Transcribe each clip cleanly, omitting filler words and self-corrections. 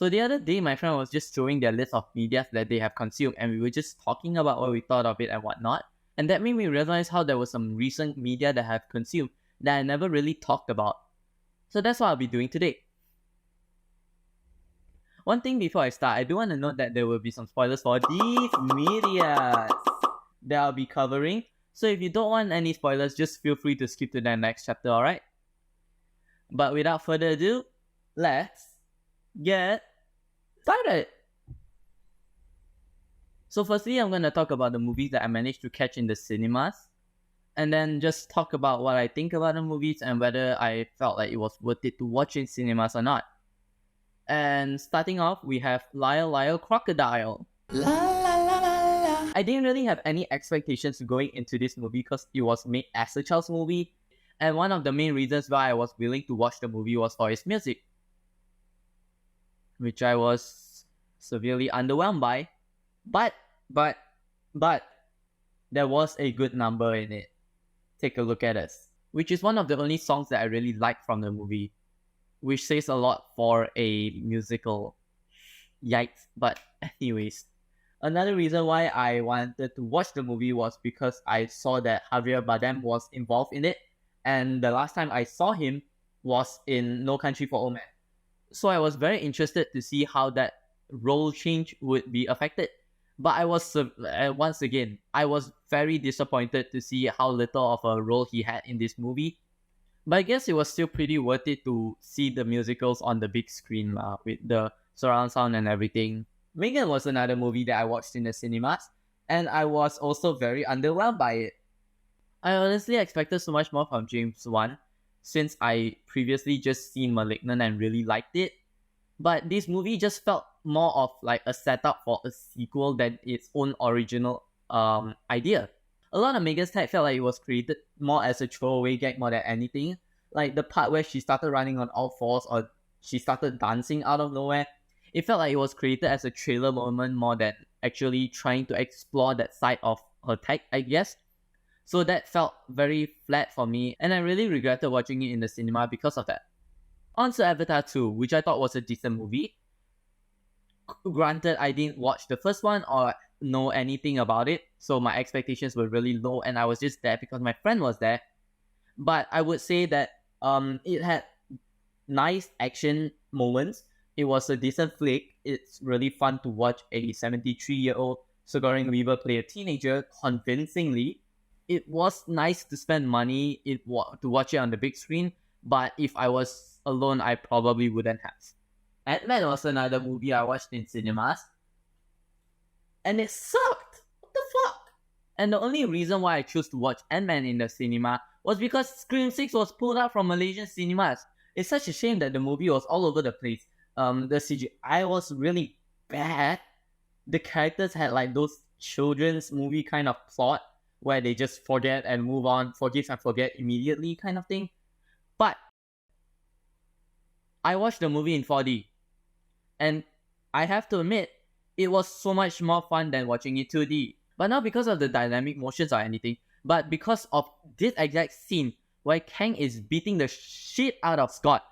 So the other day, my friend was just showing their list of media that they have consumed, and we were just talking about what we thought of it and whatnot. And that made me realize how there was some recent media that I have consumed that I never really talked about. So that's what I'll be doing today. One thing before I start, I do want to note that there will be some spoilers for these medias that I'll be covering. So if you don't want any spoilers, just feel free to skip to the next chapter, alright? But without further ado, let's get started. So firstly, I'm going to talk about the movies that I managed to catch in the cinemas, and then just talk about what I think about the movies and whether I felt like it was worth it to watch in cinemas or not. And starting off, we have Lyle, Crocodile. I didn't really have any expectations going into this movie because it was made as a child's movie, and one of the main reasons why I was willing to watch the movie was for its music, which I was severely underwhelmed by. But there was a good number in it. Take a look at it, which is one of the only songs that I really like from the movie, which says a lot for a musical. Yikes. But anyways, another reason why I wanted to watch the movie was because I saw that Javier Bardem was involved in it, and the last time I saw him was in No Country for Old Men. So I was very interested to see how that role change would be affected. But I was, once again, I was very disappointed to see how little of a role he had in this movie. But I guess it was still pretty worth it to see the musicals on the big screen with the surround sound and everything. Megan was another movie that I watched in the cinemas, and I was also very underwhelmed by it. I honestly expected so much more from James Wan, since I previously just seen Malignant and really liked it. But this movie just felt more of like a setup for a sequel than its own original idea. A lot of Megan's tag felt like it was created more as a throwaway gag more than anything. Like the part where she started running on all fours or she started dancing out of nowhere. It felt like it was created as a trailer moment more than actually trying to explore that side of her tag, I guess. So that felt very flat for me, and I really regretted watching it in the cinema because of that. On to Avatar 2, which I thought was a decent movie. Granted, I didn't watch the first one or know anything about it, so my expectations were really low, and I was just there because my friend was there. But I would say that it had nice action moments. It was a decent flick. It's really fun to watch a 73-year-old Sigourney Weaver play a teenager convincingly. It was nice to spend money to watch it on the big screen, but if I was alone, I probably wouldn't have. Ant-Man was another movie I watched in cinemas, and it sucked. What the fuck? And the only reason why I chose to watch Ant-Man in the cinema was because Scream 6 was pulled out from Malaysian cinemas. It's such a shame that the movie was all over the place. The CGI was really bad. The characters had like those children's movie kind of plot where they just forget and move on, forgive and forget immediately kind of thing. But I watched the movie in 4D, and I have to admit, it was so much more fun than watching it 2D. But not because of the dynamic motions or anything, but because of this exact scene where Kang is beating the shit out of Scott.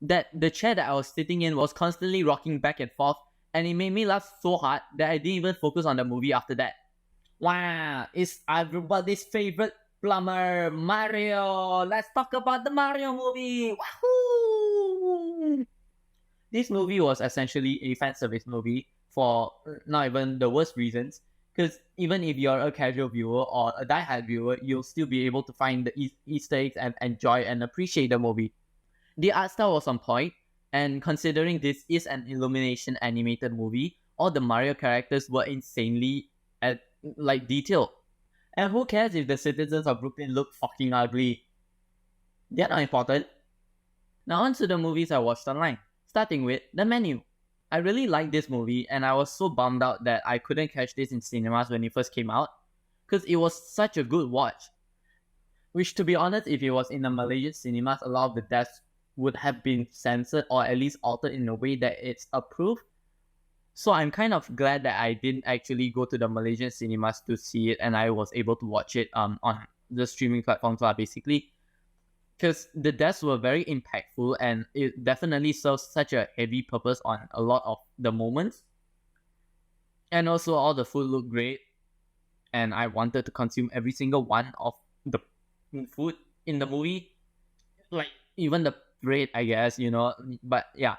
That the chair that I was sitting in was constantly rocking back and forth, and it made me laugh so hard that I didn't even focus on the movie after that. Wow, it's everybody's favorite plumber, Mario. Let's talk about the Mario movie. Wahoo! This movie was essentially a fan service movie for not even the worst reasons. Because even if you're a casual viewer or a die-hard viewer, you'll still be able to find the Easter eggs and enjoy and appreciate the movie. The art style was on point, and considering this is an Illumination animated movie, all the Mario characters were insanely detailed. And who cares if the citizens of Brooklyn look fucking ugly? They're not important. Now on to the movies I watched online, starting with The Menu. I really liked this movie, and I was so bummed out that I couldn't catch this in cinemas when it first came out, because it was such a good watch. Which, to be honest, if it was in the Malaysian cinemas, a lot of the deaths would have been censored or at least altered in a way that it's approved. So I'm kind of glad that I didn't actually go to the Malaysian cinemas to see it, and I was able to watch it on the streaming platforms basically. because the deaths were very impactful and it definitely serves such a heavy purpose on a lot of the moments. And also all the food looked great, and I wanted to consume every single one of the food in the movie, like even the bread, I guess, But yeah,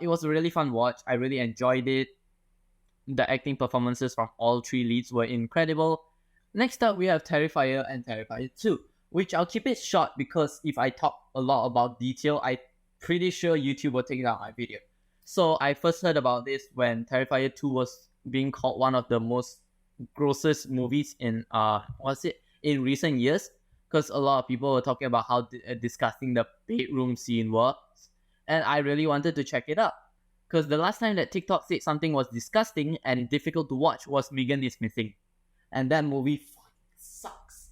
it was a really fun watch. I really enjoyed it. The acting performances from all three leads were incredible. Next up, we have Terrifier and Terrifier 2, which I'll keep it short because if I talk a lot about detail, I'm pretty sure YouTube will take down my video. So I first heard about this when Terrifier 2 was being called one of the most grossest movies in in recent years, because a lot of people were talking about how disgusting the bedroom scene was, and I really wanted to check it out. Because the last time that TikTok said something was disgusting and difficult to watch was Megan is Missing. And that movie fucking sucks.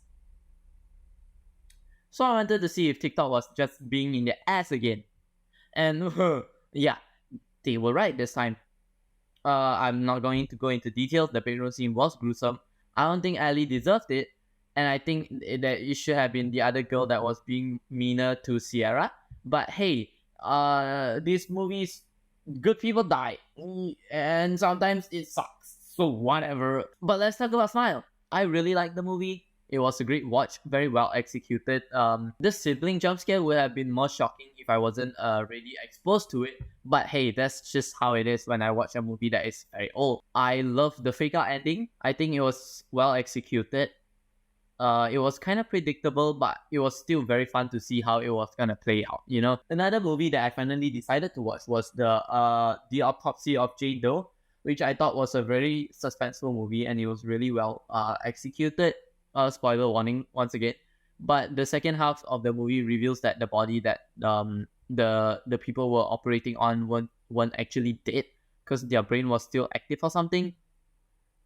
So I wanted to see if TikTok was just being in their ass again. And yeah, they were right this time. I'm not going to go into details. The bedroom scene was gruesome. I don't think Ali deserved it. And I think that it should have been the other girl that was being meaner to Sierra. But hey, these movies, good people die, and sometimes it sucks, so whatever. But let's talk about Smile. I really liked the movie. It was a great watch, very well executed. The sibling jump scare would have been more shocking if I wasn't really exposed to it, but hey, that's just how it is when I watch a movie that is very old. I love the fake out ending. I think it was well executed. It was kind of predictable, but it was still very fun to see how it was gonna play out, Another movie that I finally decided to watch was the Autopsy of Jane Doe, which I thought was a very suspenseful movie, and it was really well executed. Spoiler warning once again. But the second half of the movie reveals that the body that the people were operating on weren't actually dead, because their brain was still active or something.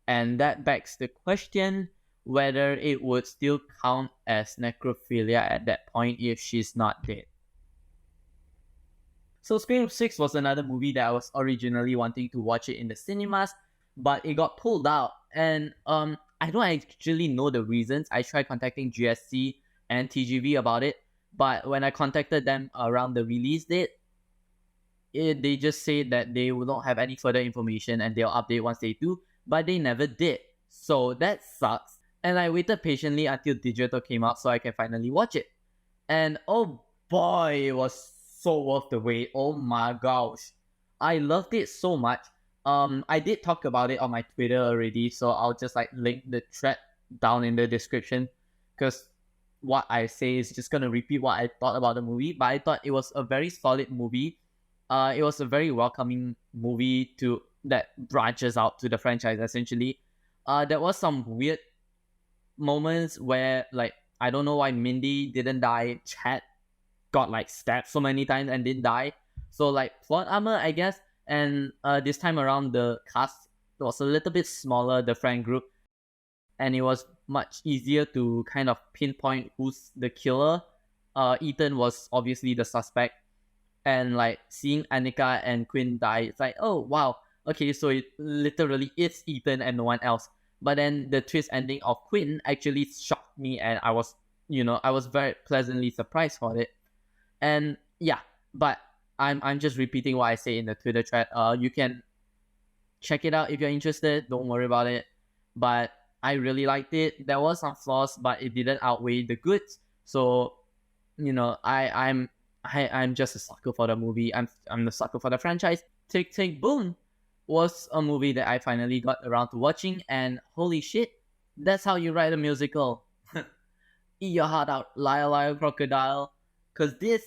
And that begs the question whether it would still count as necrophilia at that point if she's not dead. So Scream 6 was another movie that I was originally wanting to watch it in the cinemas, but it got pulled out, and I don't actually know the reasons. I tried contacting GSC and TGV about it, but when I contacted them around the release date, they just said that they will not have any further information and they'll update once they do, but they never did. So that sucks. And I waited patiently until digital came out so I can finally watch it. And oh boy, it was so worth the wait. Oh my gosh. I loved it so much. I did talk about it on my Twitter already, so I'll just link the thread down in the description, because what I say is just gonna repeat what I thought about the movie. But I thought it was a very solid movie. It was a very welcoming movie that branches out to the franchise essentially. There was some weird moments where I don't know why Mindy didn't die. Chad got stabbed so many times and didn't die. So plot armor, I guess. And this time around the cast was a little bit smaller, the friend group, and it was much easier to kind of pinpoint who's the killer. Ethan was obviously the suspect, and seeing Annika and Quinn die, it's oh wow, okay, so it literally is Ethan and no one else. But then the twist ending of Quinn actually shocked me, and I was very pleasantly surprised for it. And yeah, but I'm just repeating what I say in the Twitter thread. You can check it out if you're interested. Don't worry about it. But I really liked it. There were some flaws, but it didn't outweigh the goods. So, I'm just a sucker for the movie. I'm the sucker for the franchise. Tick Tick Boom was a movie that I finally got around to watching, and holy shit, that's how you write a musical. Eat your heart out, Lyle, Lyle, Crocodile, because this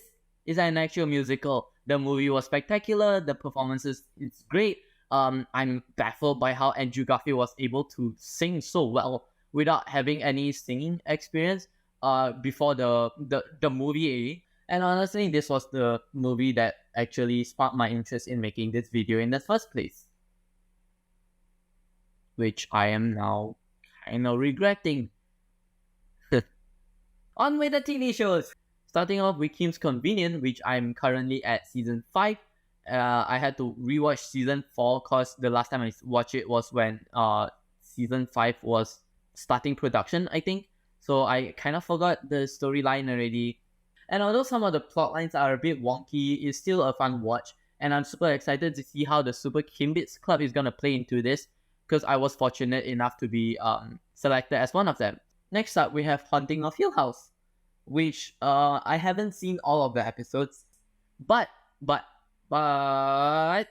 is an actual musical. The movie was spectacular, the performances, it's great. I'm baffled by how Andrew Garfield was able to sing so well without having any singing experience before the movie. And honestly, this was the movie that actually sparked my interest in making this video in the first place, which I am now kind of regretting. On with the TV shows! Starting off with Kim's Convenient, which I'm currently at season 5. I had to rewatch season 4 because the last time I watched it was when season 5 was starting production, I think. So I kind of forgot the storyline already. And although some of the plot lines are a bit wonky, it's still a fun watch. And I'm super excited to see how the Super Kimbits Club is gonna play into this, because I was fortunate enough to be selected as one of them. Next up, we have Haunting of Hill House, which I haven't seen all of the episodes, but I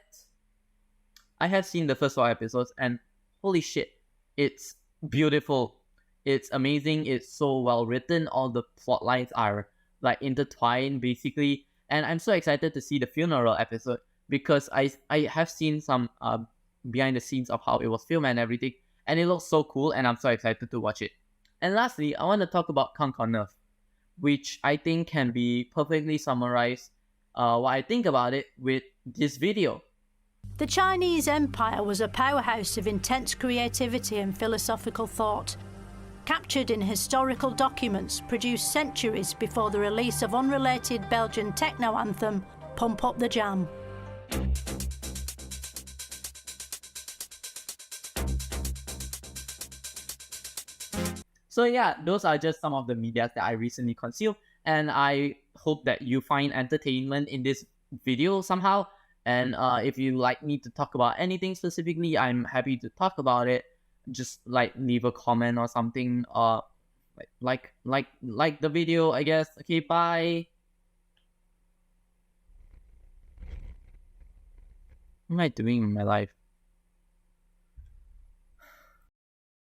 have seen the first 4 episodes, and holy shit, it's beautiful. It's amazing. It's so well written. All the plot lines are like intertwined basically, and I'm so excited to see the funeral episode, because I have seen some behind the scenes of how it was filmed and everything, and it looks so cool, and I'm so excited to watch it. And lastly, I want to talk about Cunk On Earth, which I think can be perfectly summarized what I think about it with this video. The Chinese Empire was a powerhouse of intense creativity and philosophical thought, captured in historical documents produced centuries before the release of unrelated Belgian techno anthem Pump Up the Jam. So yeah, those are just some of the media that I recently consumed, and I hope that you find entertainment in this video somehow. And if you like me to talk about anything specifically, I'm happy to talk about it. Just like leave a comment or something. Like the video, I guess. Okay, bye. What am I doing in my life?